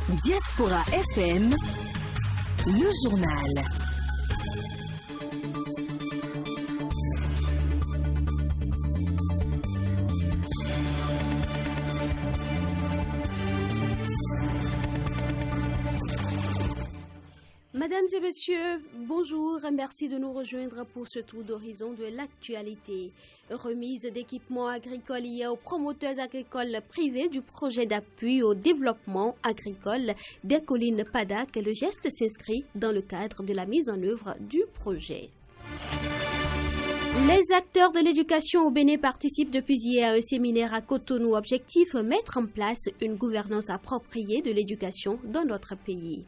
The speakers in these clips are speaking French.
Diaspora FM, le journal. Mesdames et messieurs, bonjour, merci de nous rejoindre pour ce tour d'horizon de l'actualité. Remise d'équipements agricoles liés aux promoteurs agricoles privés du projet d'appui au développement agricole des collines Padak. Le geste s'inscrit dans le cadre de la mise en œuvre du projet. Les acteurs de l'éducation au Bénin participent depuis hier à un séminaire à Cotonou. Objectif, mettre en place une gouvernance appropriée de l'éducation dans notre pays.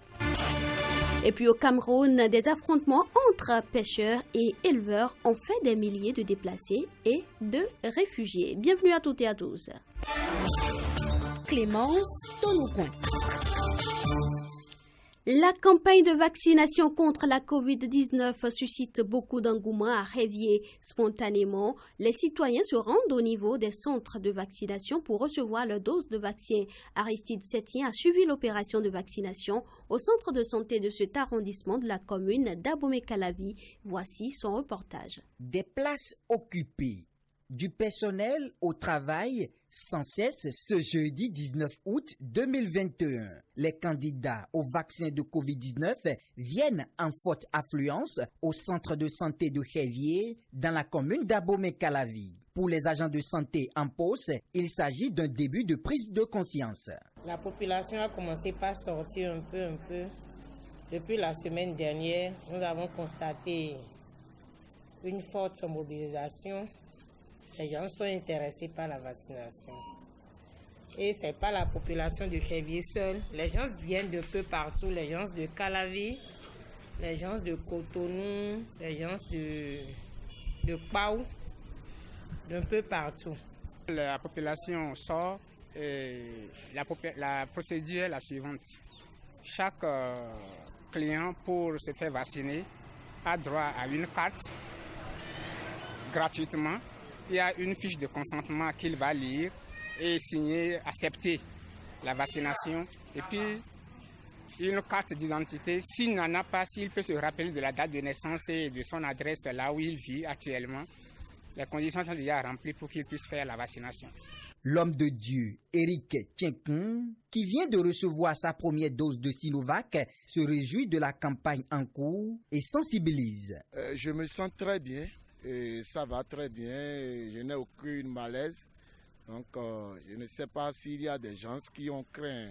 Et puis au Cameroun, des affrontements entre pêcheurs et éleveurs ont fait des milliers de déplacés et de réfugiés. Bienvenue à toutes et à tous. Clémence Tonoucoin. La campagne de vaccination contre la COVID-19 suscite beaucoup d'engouement à Révier. Spontanément, les citoyens se rendent au niveau des centres de vaccination pour recevoir leur dose de vaccin. Aristide Sétien a suivi l'opération de vaccination au centre de santé de cet arrondissement de la commune d'Abomey-Calavi. Voici son reportage. Des places occupées, du personnel au travail sans cesse ce jeudi 19 août 2021. Les candidats au vaccin de COVID-19 viennent en forte affluence au centre de santé de Révier dans la commune d'Abomey-Calavi. Pour les agents de santé en poste, il s'agit d'un début de prise de conscience. La population a commencé par sortir un peu. Depuis la semaine dernière, nous avons constaté une forte mobilisation. Les gens sont intéressés par la vaccination. Et ce n'est pas la population de Révier seule. Les gens viennent de peu partout. Les gens de Calavi, les gens de Cotonou, les gens de Pau, d'un peu partout. La population sort et la procédure est la suivante. Chaque client pour se faire vacciner a droit à une carte gratuitement. Il y a une fiche de consentement qu'il va lire et signer, accepter la vaccination. Et puis, une carte d'identité. S'il n'en a pas, s'il peut se rappeler de la date de naissance et de son adresse là où il vit actuellement, les conditions sont déjà remplies pour qu'il puisse faire la vaccination. L'homme de Dieu, Eric Tchenkun, qui vient de recevoir sa première dose de Sinovac, se réjouit de la campagne en cours et sensibilise. Je me sens très bien. Et ça va très bien, je n'ai aucune malaise. Donc, je ne sais pas s'il y a des gens qui ont craint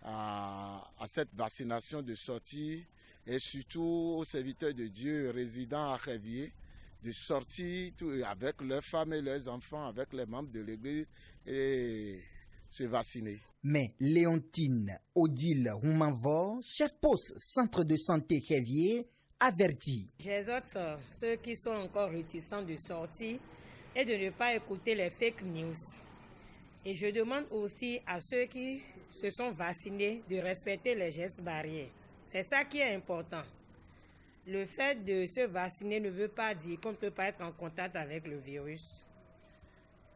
à cette vaccination de sortir, et surtout aux serviteurs de Dieu résidant à Révier, de sortir avec leurs femmes et leurs enfants, avec les membres de l'église, et se vacciner. Mais Léontine Odile Roumanvor, chef poste centre de santé Révier, averti. J'exhorte ceux qui sont encore réticents de sortir et de ne pas écouter les fake news. Et je demande aussi à ceux qui se sont vaccinés de respecter les gestes barrières. C'est ça qui est important. Le fait de se vacciner ne veut pas dire qu'on ne peut pas être en contact avec le virus.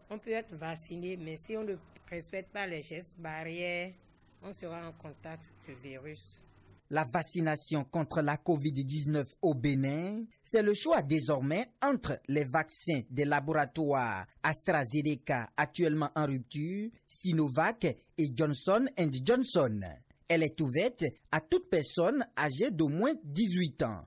On peut être vacciné, mais si on ne respecte pas les gestes barrières, on sera en contact avec le virus. La vaccination contre la COVID-19 au Bénin, c'est le choix désormais entre les vaccins des laboratoires AstraZeneca actuellement en rupture, Sinovac et Johnson & Johnson. Elle est ouverte à toute personne âgée d'au moins 18 ans.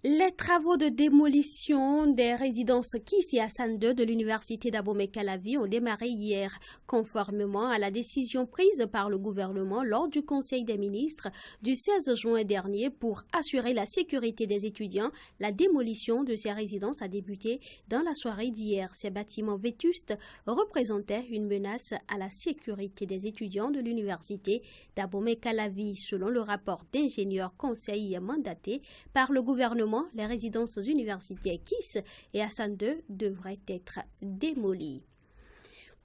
Les travaux de démolition des résidences Kissi Hassan II de l'université d'Abomey-Calavi ont démarré hier, conformément à la décision prise par le gouvernement lors du Conseil des ministres du 16 juin dernier pour assurer la sécurité des étudiants. La démolition de ces résidences a débuté dans la soirée d'hier. Ces bâtiments vétustes représentaient une menace à la sécurité des étudiants de l'université d'Abomey-Calavi. Selon le rapport d'ingénieurs conseil mandaté par le gouvernement, les résidences universitaires KISS et Hassan II devraient être démolies.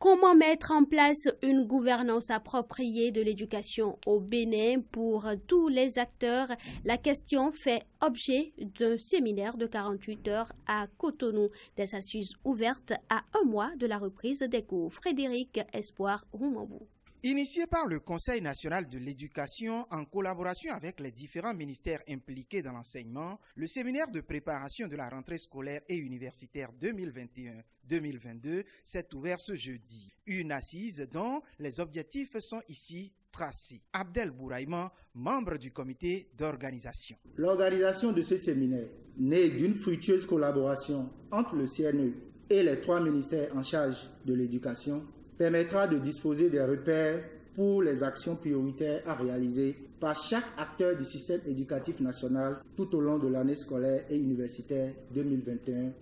Comment mettre en place une gouvernance appropriée de l'éducation au Bénin pour tous les acteurs? La question fait objet d'un séminaire de 48 heures à Cotonou, des assises ouvertes à un mois de la reprise des cours. Frédéric Espoir Roumambou. Initié par le Conseil national de l'éducation en collaboration avec les différents ministères impliqués dans l'enseignement, le séminaire de préparation de la rentrée scolaire et universitaire 2021-2022 s'est ouvert ce jeudi. Une assise dont les objectifs sont ici tracés. Abdel Bouraïman, membre du comité d'organisation. L'organisation de ce séminaire, né d'une fructueuse collaboration entre le CNE et les 3 ministères en charge de l'éducation, permettra de disposer des repères pour les actions prioritaires à réaliser par chaque acteur du système éducatif national tout au long de l'année scolaire et universitaire 2021-2022.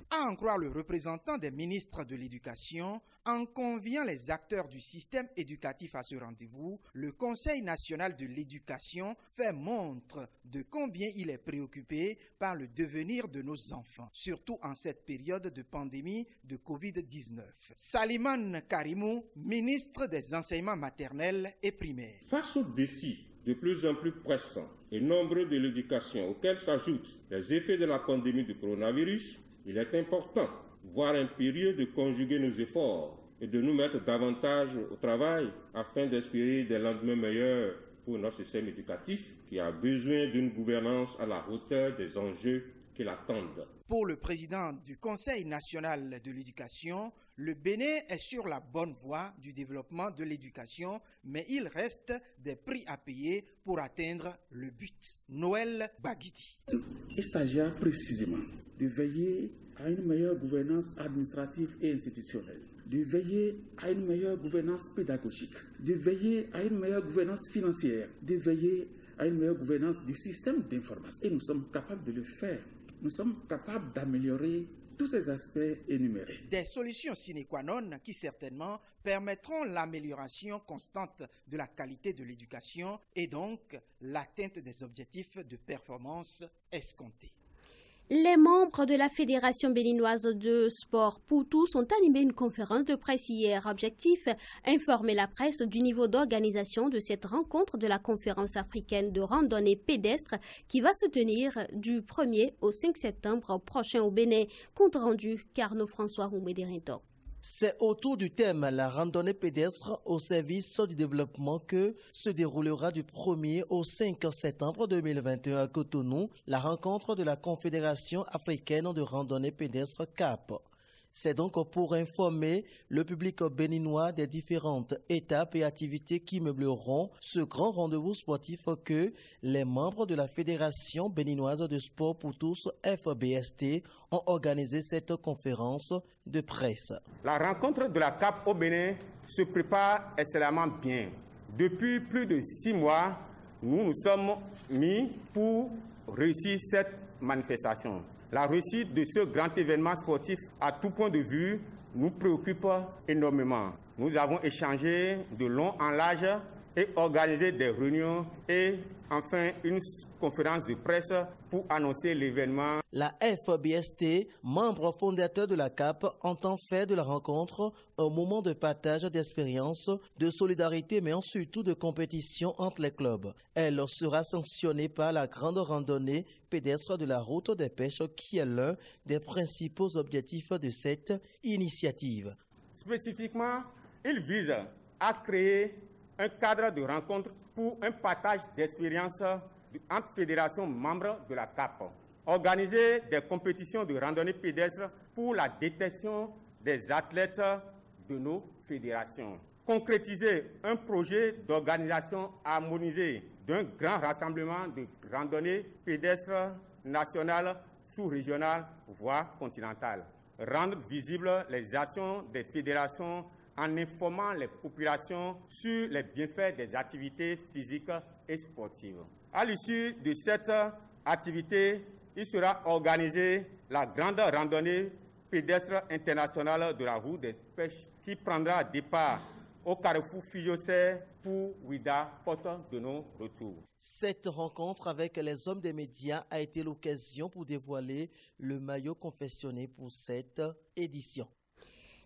À en croire le représentant des ministres de l'Éducation, en conviant les acteurs du système éducatif à ce rendez-vous, le Conseil national de l'éducation fait montre de combien il est préoccupé par le devenir de nos enfants, surtout en cette période de pandémie de Covid-19. Saliman Karimou, ministre des enseignements maternels et primaires. Face aux défis de plus en plus pressants et nombreux de l'éducation auxquels s'ajoutent les effets de la pandémie du coronavirus, il est important, voire impérieux, de conjuguer nos efforts et de nous mettre davantage au travail afin d'espérer des lendemains meilleurs pour notre système éducatif qui a besoin d'une gouvernance à la hauteur des enjeux qui l'attendent. Pour le président du Conseil national de l'éducation, le Bénin est sur la bonne voie du développement de l'éducation, mais il reste des prix à payer pour atteindre le but. Noël Baguiti. Il s'agira précisément de veiller à une meilleure gouvernance administrative et institutionnelle, de veiller à une meilleure gouvernance pédagogique, de veiller à une meilleure gouvernance financière, de veiller à une meilleure gouvernance du système d'information. Et nous sommes capables de le faire. Nous sommes capables d'améliorer tous ces aspects énumérés. Des solutions sine qua non qui certainement permettront l'amélioration constante de la qualité de l'éducation et donc l'atteinte des objectifs de performance escomptés. Les membres de la Fédération béninoise de sport pour tous ont animé une conférence de presse hier. Objectif, informer la presse du niveau d'organisation de cette rencontre de la conférence africaine de randonnée pédestre qui va se tenir du 1er au 5 septembre prochain au Bénin. Compte rendu, Carnot François Roubé-Derinto. C'est autour du thème la randonnée pédestre au service du développement que se déroulera du 1er au 5 septembre 2021 à Cotonou, la rencontre de la Confédération africaine de randonnée pédestre CAP. C'est donc pour informer le public béninois des différentes étapes et activités qui meubleront ce grand rendez-vous sportif que les membres de la Fédération béninoise de sport pour tous, FBST, ont organisé cette conférence de presse. La rencontre de la CAP au Bénin se prépare excellemment bien. Depuis plus de 6 mois, nous nous sommes mis pour réussir cette manifestation. La réussite de ce grand événement sportif à tout point de vue nous préoccupe énormément. Nous avons échangé de long en large et organisé des réunions et enfin une conférence de presse pour annoncer l'événement. La FBST, membre fondateur de la CAP, entend faire de la rencontre un moment de partage d'expériences, de solidarité, mais surtout de compétition entre les clubs. Elle sera sanctionnée par la grande randonnée pédestre de la route des pêches qui est l'un des principaux objectifs de cette initiative. Spécifiquement, il vise à créer un cadre de rencontre pour un partage d'expériences entre fédérations membres de la CAP. Organiser des compétitions de randonnée pédestre pour la détection des athlètes de nos fédérations. Concrétiser un projet d'organisation harmonisée d'un grand rassemblement de randonnée pédestre nationale, sous-régionale, voire continentale. Rendre visibles les actions des fédérations en informant les populations sur les bienfaits des activités physiques et sportives. À l'issue de cette activité, il sera organisé la grande randonnée pédestre internationale de la route des pêches qui prendra départ au carrefour Fijosé pour Ouida, porte de nos retours. Cette rencontre avec les hommes des médias a été l'occasion pour dévoiler le maillot confectionné pour cette édition.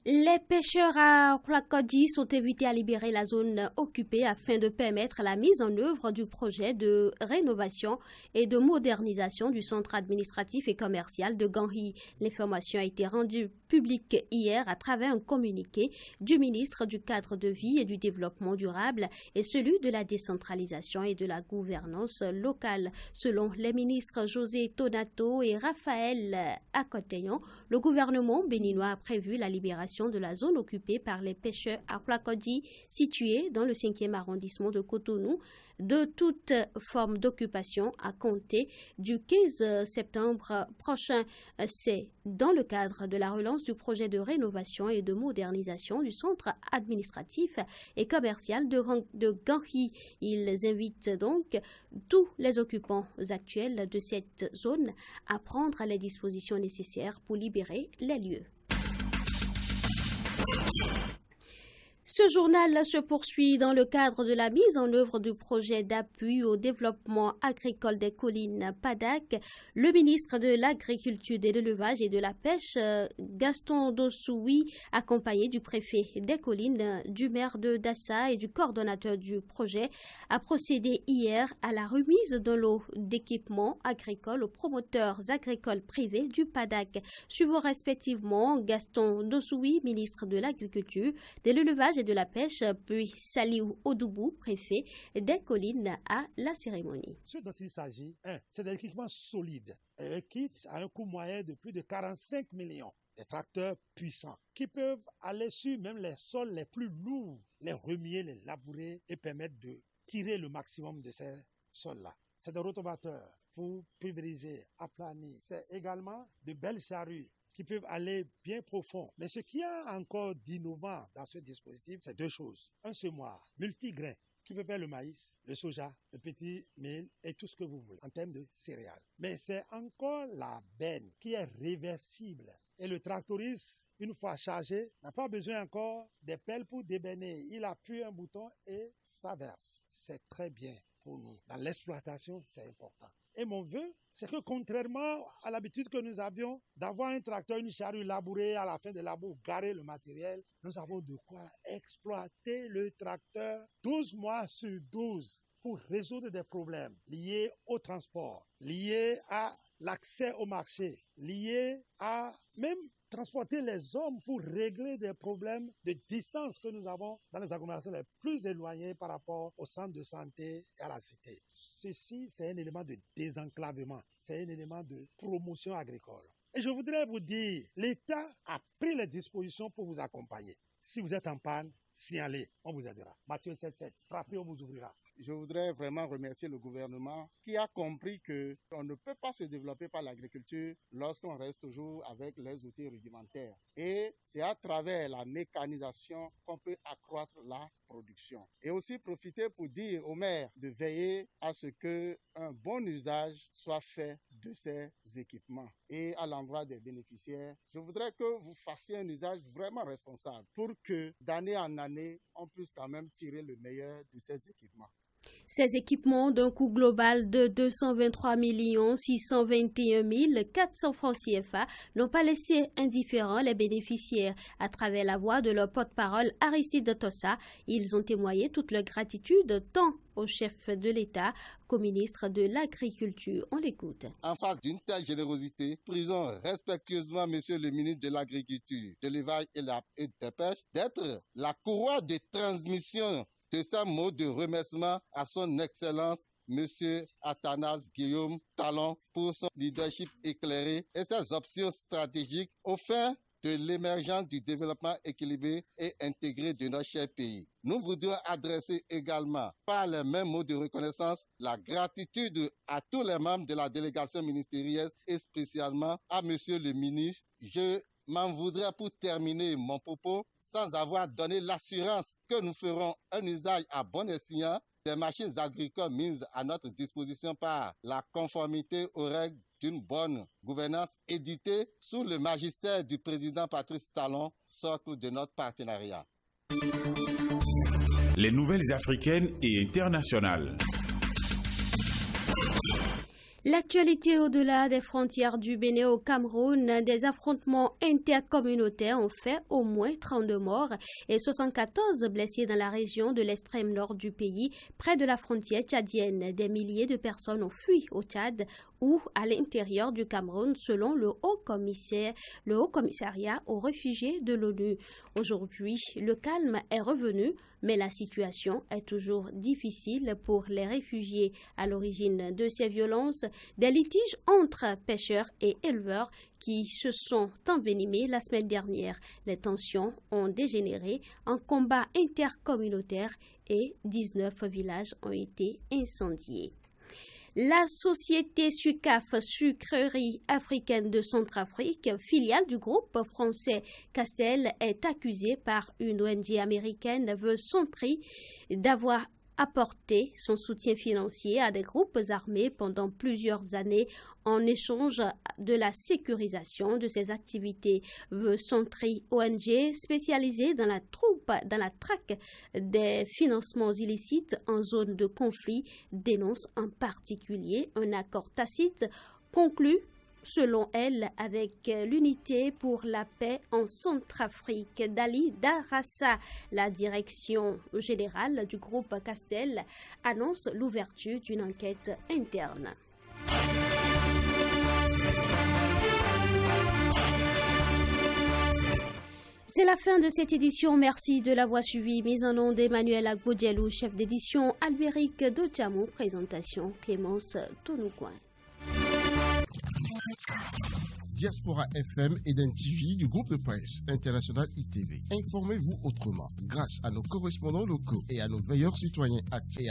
Les pêcheurs à Kwakodi sont invités à libérer la zone occupée afin de permettre la mise en œuvre du projet de rénovation et de modernisation du centre administratif et commercial de Ganhi. L'information a été rendue publique hier à travers un communiqué du ministre du Cadre de vie et du Développement durable et celui de la décentralisation et de la gouvernance locale. Selon les ministres José Tonato et Raphaël Akoteyon, le gouvernement béninois a prévu la libération de la zone occupée par les pêcheurs à Kwakodi, située dans le 5e arrondissement de Cotonou, de toute forme d'occupation à compter du 15 septembre prochain. C'est dans le cadre de la relance du projet de rénovation et de modernisation du centre administratif et commercial de Ganhi. Ils invitent donc tous les occupants actuels de cette zone à prendre les dispositions nécessaires pour libérer les lieux. Ce journal se poursuit dans le cadre de la mise en œuvre du projet d'appui au développement agricole des collines PADAC. Le ministre de l'Agriculture, de l'Élevage et de la Pêche, Gaston Dossoui, accompagné du préfet des collines, du maire de Dassa et du coordonnateur du projet, a procédé hier à la remise d'un lot d'équipements agricoles aux promoteurs agricoles privés du PADAC. Suivant respectivement Gaston Dossoui, ministre de l'Agriculture, de l'Élevage et de la Pêche, puis Saliou Odoubou, préfet des collines, à la cérémonie. Ce dont il s'agit, c'est d'un équipement solide, un kit à un coût moyen de plus de 45 millions. Des tracteurs puissants qui peuvent aller sur même les sols les plus lourds, les remuer, les labourer et permettre de tirer le maximum de ces sols-là. C'est des rotovateurs pour pulvériser, aplanir. C'est également de belles charrues qui peuvent aller bien profond. Mais ce qu'il y a encore d'innovant dans ce dispositif, c'est deux choses. Un semoir multigrain qui peut faire le maïs, le soja, le petit mil et tout ce que vous voulez en termes de céréales. Mais c'est encore la benne qui est réversible. Et le tractoriste, une fois chargé, n'a pas besoin encore des pelles pour débenner. Il appuie un bouton et ça verse. C'est très bien pour nous. Dans l'exploitation, c'est important. Et mon vœu, c'est que contrairement à l'habitude que nous avions d'avoir un tracteur, une charrue labourée à la fin de labour, garer le matériel, nous avons de quoi exploiter le tracteur 12 mois sur 12 pour résoudre des problèmes liés au transport, liés à l'accès au marché, liés à même transporter les hommes pour régler des problèmes de distance que nous avons dans les agglomérations les plus éloignées par rapport au centre de santé et à la cité. Ceci, c'est un élément de désenclavement, c'est un élément de promotion agricole. Et je voudrais vous dire, l'État a pris les dispositions pour vous accompagner. Si vous êtes en panne, signalez, on vous aidera. Matthieu 7,7, frappez, on vous ouvrira. Je voudrais vraiment remercier le gouvernement qui a compris qu'on ne peut pas se développer par l'agriculture lorsqu'on reste toujours avec les outils rudimentaires. Et c'est à travers la mécanisation qu'on peut accroître la production. Et aussi profiter pour dire aux maires de veiller à ce qu'un bon usage soit fait de ces équipements. Et à l'endroit des bénéficiaires, je voudrais que vous fassiez un usage vraiment responsable pour que d'année en année, on puisse quand même tirer le meilleur de ces équipements. Ces équipements d'un coût global de 223 621 400 francs CFA n'ont pas laissé indifférents les bénéficiaires. À travers la voix de leur porte-parole Aristide Tossa, ils ont témoigné toute leur gratitude tant au chef de l'État qu'au ministre de l'Agriculture. On l'écoute. En face d'une telle générosité, prions respectueusement Monsieur le ministre de l'Agriculture, de l'Élevage et de la Pêche d'être la courroie de transmission de ces mots de remerciement à son Excellence, Monsieur Athanase Guillaume Talon, pour son leadership éclairé et ses options stratégiques au fin de l'émergence du développement équilibré et intégré de notre cher pays. Nous voudrions adresser également, par les mêmes mots de reconnaissance, la gratitude à tous les membres de la délégation ministérielle et spécialement à Monsieur le ministre. Je m'en voudrais pour terminer mon propos sans avoir donné l'assurance que nous ferons un usage à bon escient des machines agricoles mises à notre disposition par la conformité aux règles d'une bonne gouvernance éditée sous le magistère du président Patrice Talon, socle de notre partenariat. Les nouvelles africaines et internationales. L'actualité au-delà des frontières du Bénin au Cameroun, des affrontements intercommunautaires ont fait au moins 32 morts et 74 blessés dans la région de l'extrême nord du pays, près de la frontière tchadienne. Des milliers de personnes ont fui au Tchad ou à l'intérieur du Cameroun, selon le Haut Commissariat aux réfugiés de l'ONU. Aujourd'hui, le calme est revenu, mais la situation est toujours difficile pour les réfugiés. À l'origine de ces violences, des litiges entre pêcheurs et éleveurs qui se sont envenimés la semaine dernière. Les tensions ont dégénéré en combat intercommunautaire et 19 villages ont été incendiés. La société SUCAF, Sucrerie africaine de Centrafrique, filiale du groupe français Castel, est accusée par une ONG américaine, The Century, d'avoir apporté son soutien financier à des groupes armés pendant plusieurs années en échange de la sécurisation de ses activités. The Century, ONG spécialisée dans la traque des financements illicites en zone de conflit, dénonce en particulier un accord tacite conclu selon elle, avec l'Unité pour la paix en Centrafrique. Dali Darassa, la direction générale du groupe Castel, annonce l'ouverture d'une enquête interne. C'est la fin de cette édition. Merci de l'avoir suivi. Mise en nom d'Emmanuel Agbodielou, chef d'édition, Albéric Dojamou, présentation Clémence Tonoukouin. Diaspora FM et d'un TV du groupe de presse international ITV. Informez-vous autrement grâce à nos correspondants locaux et à nos veilleurs citoyens actifs.